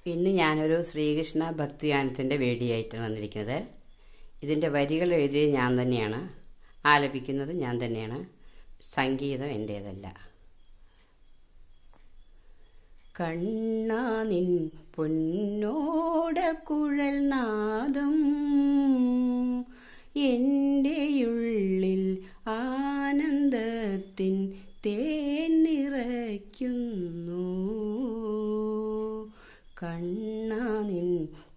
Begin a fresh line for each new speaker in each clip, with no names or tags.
ഇന്ന് ഞാനൊരു ശ്രീകൃഷ്ണ ഭക്തിഗാനത്തിൻ്റെ വീഡിയോ ആയിട്ടാണ് വന്നിരിക്കുന്നത്. ഇതിൻ്റെ വരികൾ എഴുതിയത് ഞാൻ തന്നെയാണ്, ആലപിക്കുന്നത് ഞാൻ തന്നെയാണ്, സംഗീതം എൻ്റേതല്ല. കണ്ണാ നിൻ പൊന്നോട കുഴൽ നാദം എൻ്റെയുള്ളിൽ ആനന്ദത്തിൻ തേൻ നിറയ്ക്കുന്നു. കണ്ണാ നിൻ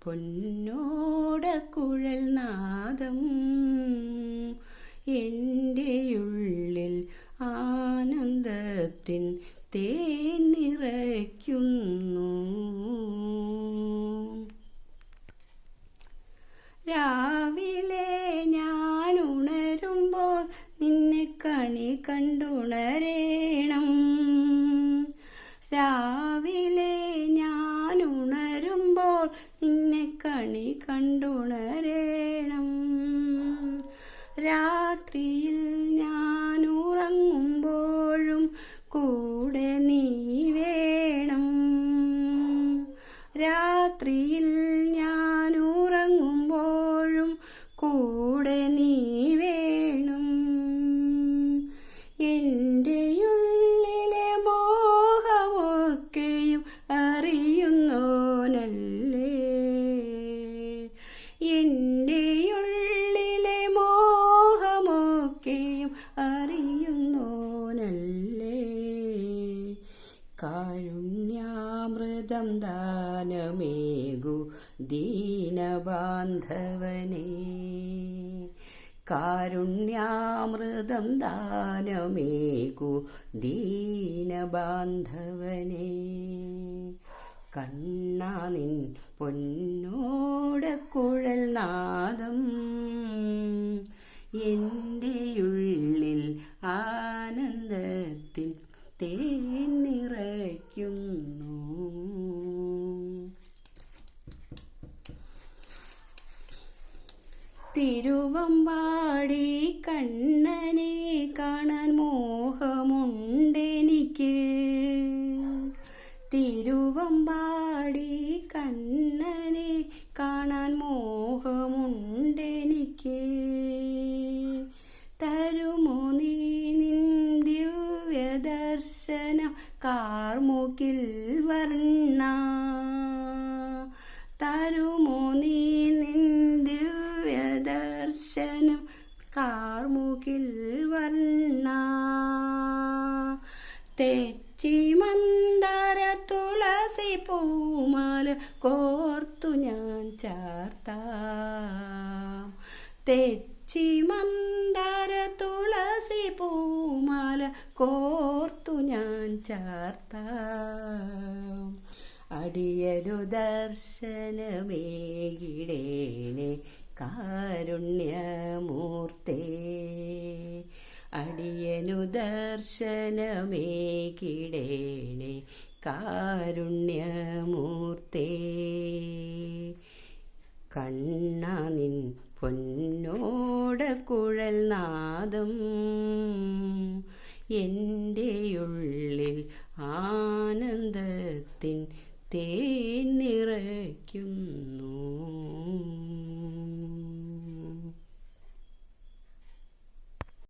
പൊന്നോട കുഴൽ നാദം എൻ്റെയുള്ളിൽ ആനന്ദത്തിൻ തേൻ നിറയ്ക്കുന്നു. രാവിലെ ഞാൻ ഉണരുമ്പോൾ നിന്നെ കണി കണ്ടുണരേണം. രാവിലെ ഞാൻ ഉണരുമ്പോൾ നിന്നെ കണി കണ്ടുണരേണം. രാത്രിയിൽ ഞാൻ ഉറങ്ങുമ്പോഴും കൂടെ നീ വേണം. രാത്രിയിൽ ഞാൻ ഉറങ്ങുമ്പോഴും കൂടെ നീ വേണം. എൻ്റെയുള്ളിലെ മോഹമൊക്കെയും അറിയുന്നോനല്ലേ. എൻ്റെയുള്ളിലെ മോഹമൊക്കെയും അറിയുന്നോനല്ലേ. കാരുണ്യാമൃതം ദാനമേകു ദീനബാന്ധവനേ. കാരുണ്യാമൃതം ദാനമേകു ദീനബാന്ധവനേ. കണ്ണാ നിൻ പൊന്നോട കുഴൽ നാദം എൻ്റെയുള്ളിൽ ആനന്ദത്തിൻ തേൻ നിറയ്ക്കുന്നു. തിരുവമ്പാടി കണ്ണനെ കാണാൻ മോഹമുണ്ടെനിക്ക്. തിരുവമ്പാടി കണ്ണനെ കാണാൻ മോഹമുണ്ടെനിക്ക്. തരുമോ നീ നിൻ ദിവ്യദർശനം കാർമുകിൽ വർണ്ണ. തരുമോ നീ നിൻ ദിവ്യദർശനം കാർമുകിൽ വർണ്ണ. തെച്ചി മന്ദാര തുളസി പൂമാല കോർത്തു ഞാൻ ചാർത്താം. തെച്ചി മന്ദാര തുളസി പൂമാല കോർത്തു ഞാൻ ചാർത്താം. അടിയരു ദർശനമേകിടേണേ കാരുണ്യമൂർത്തേ. അടിയനു ദർശനമേകിടേണേ കാരുണ്യമൂർത്തേ. കണ്ണാ നിൻ പൊന്നോട കുഴൽ നാദം എൻ്റെ